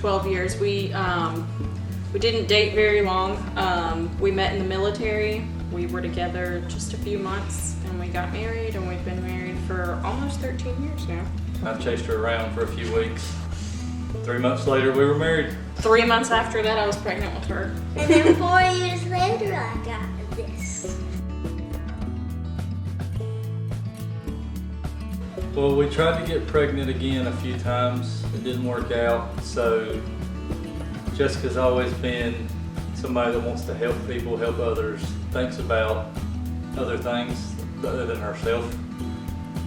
12 years. We didn't date very long. We met in the military. We were together just a few months and we got married, and we've been married for almost 13 years now. I chased her around for a few weeks. 3 months later, we were married. 3 months after that, I was pregnant with her. And then 4 years later, I got this. Well, we tried to get pregnant again a few times. It didn't work out. So Jessica's always been somebody that wants to help people, help others, thinks about other things other than herself.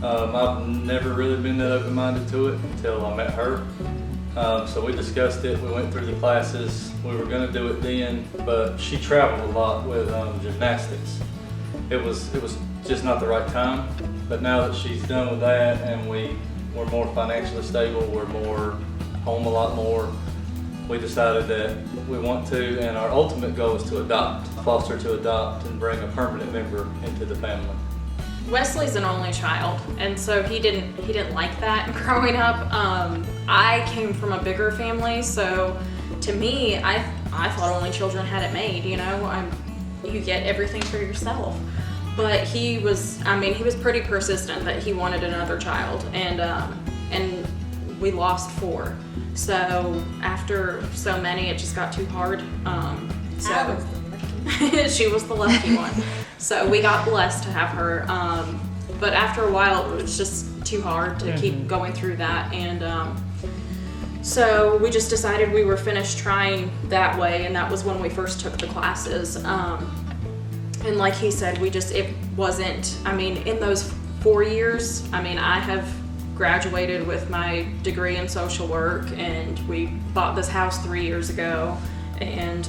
I've never really been that open-minded to it until I met her. So we discussed it, we went through the classes, we were gonna do it then, but she traveled a lot with gymnastics. It was just not the right time, but now that she's done with that and we're more financially stable, we're more home a lot more, we decided that we want to, and our ultimate goal is to adopt, foster to adopt and bring a permanent member into the family. Wesley's an only child, and so he didn't like that growing up. I came from a bigger family, so to me, I thought only children had it made. You know, you get everything for yourself. But he was pretty persistent that he wanted another child, and we lost 4. So after so many, it just got too hard. I was the lucky one. She was the lucky one. So we got blessed to have her. But after a while, it was just too hard to keep going through that. And so we just decided we were finished trying that way. And that was when we first took the classes. And like he said, it wasn't, in those 4 years, I have graduated with my degree in social work, and we bought this house 3 years ago. And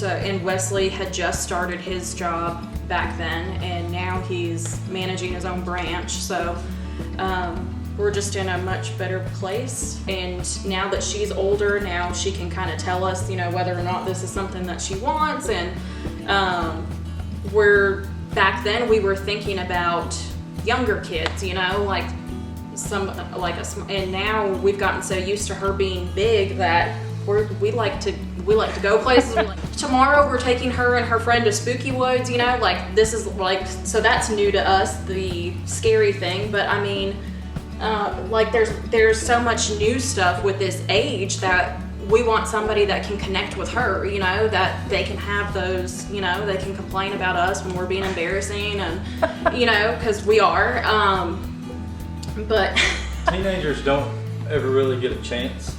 and Wesley had just started his job back then, and now he's managing his own branch. So we're just in a much better place. And now that she's older, now she can kind of tell us, whether or not this is something that she wants. And back then we were thinking about younger kids, and now we've gotten so used to her being big that we like to go places. Tomorrow we're taking her and her friend to Spooky Woods, this is so that's new to us, the scary thing. But there's so much new stuff with this age that we want somebody that can connect with her, that they can have those, they can complain about us when we're being embarrassing, and because we are, but Teenagers don't ever really get a chance.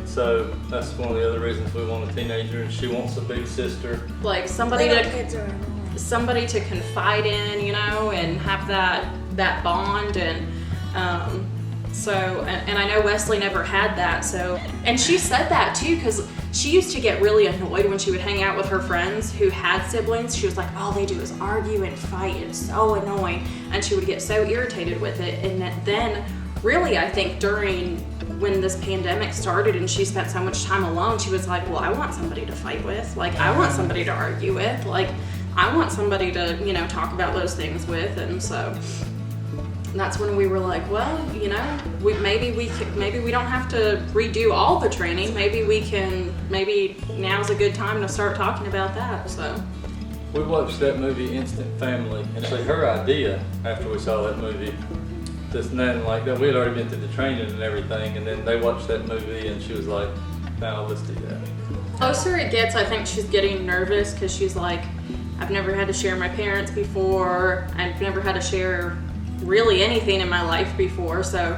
So that's one of the other reasons we want a teenager, and she wants a big sister. Somebody Little kids are annoying. somebody to confide in, and have that bond. And and I know Wesley never had that. So, and she said that too, because she used to get really annoyed when she would hang out with her friends who had siblings. She was like, all they do is argue and fight. It's so annoying. And she would get so irritated with it. And then really, I think when this pandemic started and she spent so much time alone, she was like, well, I want somebody to fight with. I want somebody to argue with. I want somebody to, talk about those things with. And so that's when we were like, well, maybe we don't have to redo all the training. Maybe now's a good time to start talking about that. So We watched that movie Instant Family, and it's her idea after we saw that movie. Just nothing like that. We had already been through the training and everything, and then they watched that movie and she was like, now let's do that. Closer it gets, I think she's getting nervous because she's like, I've never had to share my parents before. I've never had to share really anything in my life before. So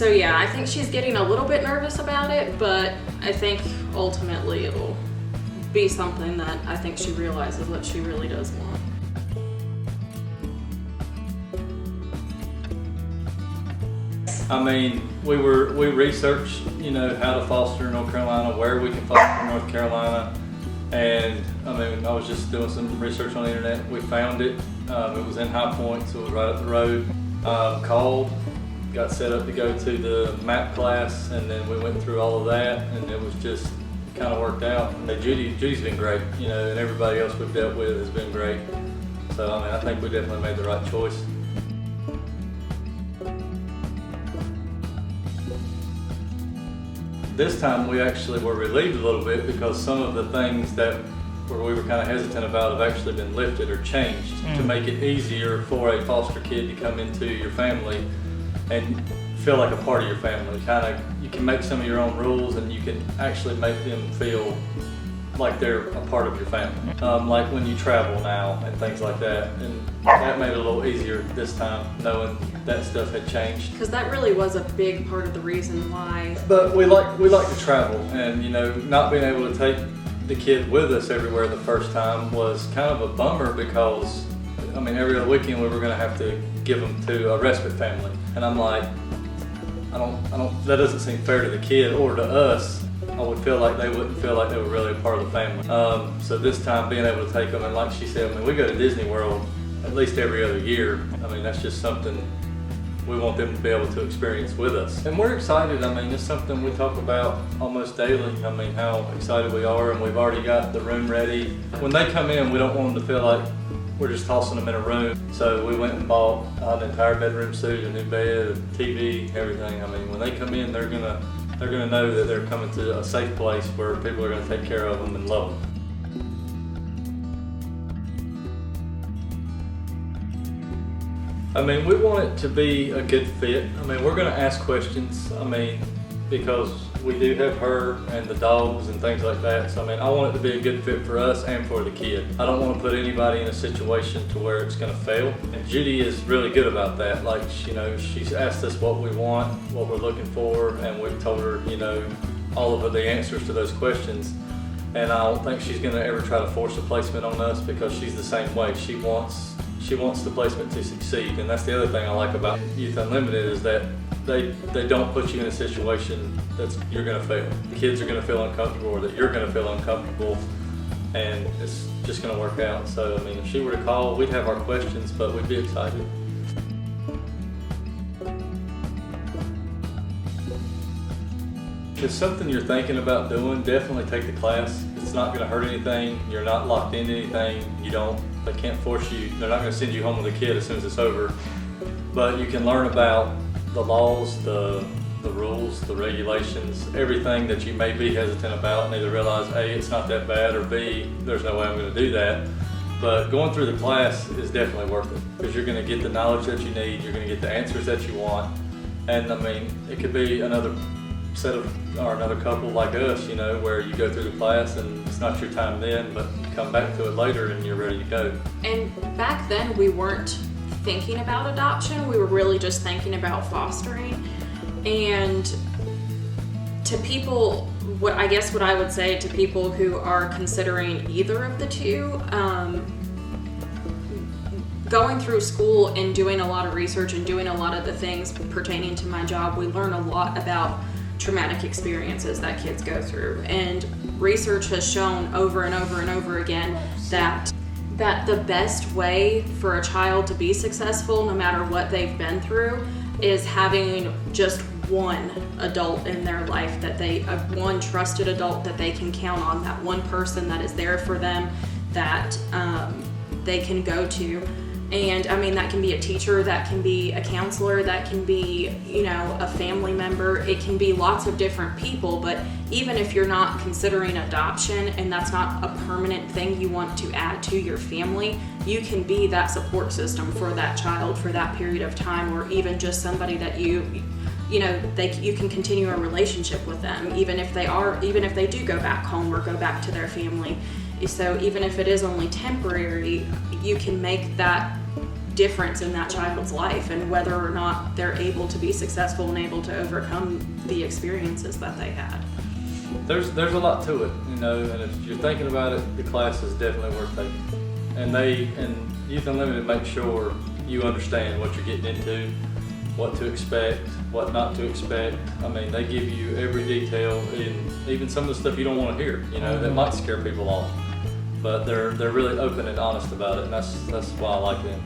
yeah, I think she's getting a little bit nervous about it, but I think ultimately it'll be something that I think she realizes what she really does want. We researched, how to foster in North Carolina, where we can foster in North Carolina, and I was just doing some research on the internet. We found it. It was in High Point, so it was right up the road. Called, got set up to go to the MAPP class, and then we went through all of that, and it was just kind of worked out. And Judy's been great, and everybody else we've dealt with has been great. So I think we definitely made the right choice. this time we actually were relieved a little bit because some of the things that we were kind of hesitant about have actually been lifted or changed to make it easier for a foster kid to come into your family and feel like a part of your family. You can make some of your own rules, and you can actually make them feel like they're a part of your family. Like when you travel now and things like that, and that made it a little easier this time, knowing that stuff had changed. Because that really was a big part of the reason why. But we like to travel, and not being able to take the kid with us everywhere the first time was kind of a bummer because, every other weekend we were going to have to give them to a respite family, and I'm like, that doesn't seem fair to the kid or to us. I would feel like they wouldn't feel like they were really a part of the family. So this time being able to take them, and like she said, we go to Disney World at least every other year. That's just something we want them to be able to experience with us. And we're excited. It's something we talk about almost daily. How excited we are, and we've already got the room ready. When they come in, we don't want them to feel like we're just tossing them in a room. So we went and bought an entire bedroom suite, a new bed, a TV, everything. When they come in, they're gonna know that they're coming to a safe place where people are gonna take care of them and love them. We want it to be a good fit. We're gonna ask questions, because we do have her and the dogs and things like that. So I want it to be a good fit for us and for the kid. I don't want to put anybody in a situation to where it's gonna fail. And Judy is really good about that. Like, she's asked us what we want, what we're looking for, and we've told her, all of the answers to those questions. And I don't think she's gonna ever try to force a placement on us because she's the same way. She wants the placement to succeed, and that's the other thing I like about Youth Unlimited is that they don't put you in a situation that you're going to fail. The kids are going to feel uncomfortable, or that you're going to feel uncomfortable, and it's just going to work out. So if she were to call, we'd have our questions, but we'd be excited. If it's something you're thinking about doing, definitely take the class. It's not going to hurt anything. You're not locked into anything. They can't force you. They're not going to send you home with a kid as soon as it's over. But you can learn about the laws, the rules, the regulations, everything that you may be hesitant about, and either realize, A, it's not that bad, or B, there's no way I'm going to do that. But going through the class is definitely worth it because you're going to get the knowledge that you need. You're going to get the answers that you want. And it could be another another couple like us, where you go through the class and it's not your time then, but you come back to it later and you're ready to go. And back then we weren't thinking about adoption, we were really just thinking about fostering. And to people, what I would say to people who are considering either of the two, going through school and doing a lot of research and doing a lot of the things pertaining to my job, we learn a lot about traumatic experiences that kids go through. And research has shown over and over and over again that the best way for a child to be successful, no matter what they've been through, is having just one adult in their life one trusted adult that they can count on, that one person that is there for them, that they can go to. And that can be a teacher, that can be a counselor, that can be, a family member. It can be lots of different people, but even if you're not considering adoption and that's not a permanent thing you want to add to your family, you can be that support system for that child for that period of time, or even just somebody that you can continue a relationship with them, even if they do go back home or go back to their family. So even if it is only temporary, you can make that difference in that child's life and whether or not they're able to be successful and able to overcome the experiences that they had. There's a lot to it, and if you're thinking about it, the class is definitely worth taking. And Youth Unlimited makes sure you understand what you're getting into, what to expect, what not to expect. They give you every detail, and even some of the stuff you don't want to hear, that might scare people off. But they're really open and honest about it, and that's why I like them.